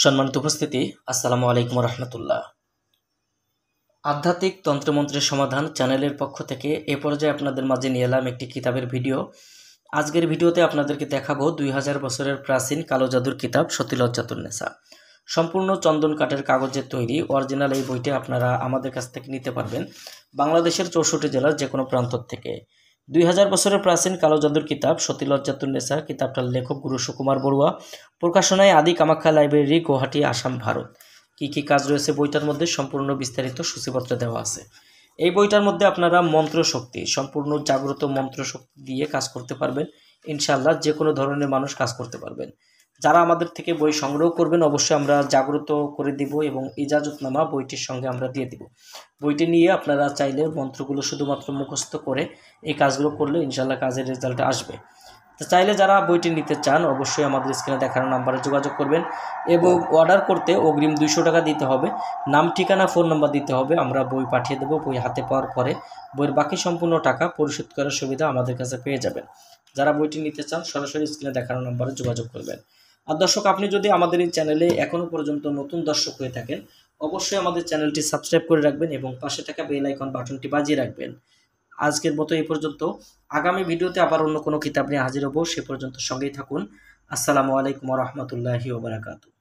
সম্মানিত উপস্থিতি, আসসালামু আলাইকুম রহমতুল্লাহ। আধ্যাত্মিক তন্ত্রমন্ত্রের সমাধান চ্যানেলের পক্ষ থেকে এ পর্যায়ে আপনাদের মাঝে নিয়ে এলাম একটি কিতাবের ভিডিও। আজকের ভিডিওতে আপনাদেরকে দেখাবো 2000 বছরের প্রাচীন কালো জাদুর কিতাব সতিলজ্জাতুন্নেসা। সম্পূর্ণ চন্দন কাঠের কাগজের তৈরি অরিজিনাল এই বইটি আপনারা আমাদের কাছ থেকে নিতে পারবেন বাংলাদেশের 64 জেলার যে কোনো প্রান্ত থেকে। 2000 বছরের প্রাচীন কালো জাদুর কিতাব সতিলজ্জাতুন্নেসা কিতাবটার লেখক গুরু সুকুমার বড়ুয়া, প্রকাশনায় আদি কামাখ্যা লাইব্রেরি, গুয়াহাটি, আসাম, ভারত। কি কি কাজ রয়েছে বইটার মধ্যে সম্পূর্ণ বিস্তারিত সূচিপত্র দেওয়া আছে। এই বইটার মধ্যে আপনারা মন্ত্র শক্তি, সম্পূর্ণ জাগ্রত মন্ত্র শক্তি দিয়ে কাজ করতে পারবেন। ইনশাআল্লাহ যে কোনো ধরনের মানুষ কাজ করতে পারবেন। যারা আমাদের থেকে বই সংগ্রহ করবেন অবশ্যই আমরা জাগ্রত করে দিব এবং ইজাজতনামা বইটির সঙ্গে আমরা দিয়ে দিব। বইটি নিয়ে আপনারা চাইলে মন্ত্রগুলো শুধুমাত্র মুখস্থ করে এই কাজগুলো করলে ইনশাআল্লাহ কাজের রেজাল্ট আসবে। তো চাইলে যারা বইটি নিতে চান অবশ্যই আমাদের স্ক্রিনে দেখানো নাম্বারে যোগাযোগ করবেন এবং অর্ডার করতে অগ্রিম 200 টাকা দিতে হবে। নাম, ঠিকানা, ফোন নাম্বার দিতে হবে। আমরা বই পাঠিয়ে দেবো। বই হাতে পাওয়ার পরে বইয়ের বাকি সম্পূর্ণ টাকা পরিশোধ করার সুবিধা আমাদের কাছে পেয়ে যাবেন। যারা বইটি নিতে চান সরাসরি স্ক্রিনে দেখানো নাম্বারে যোগাযোগ করবেন। আর দর্শক, আপনি যদি আমাদের এই চ্যানেলে এখনও পর্যন্ত নতুন দর্শক হয়ে থাকেন অবশ্যই আমাদের চ্যানেলটি সাবস্ক্রাইব করে রাখবেন এবং পাশে থাকা বেল আইকন বাটনটি বাজিয়ে রাখবেন। আজকের মতো এই পর্যন্ত। আগামী ভিডিওতে আবার অন্য কোনো কিতাব নিয়ে হাজির হব। সে পর্যন্ত সঙ্গেই থাকুন। আসসালামু আলাইকুম ওয়া রাহমাতুল্লাহি ওয়া বারাকাতুহু।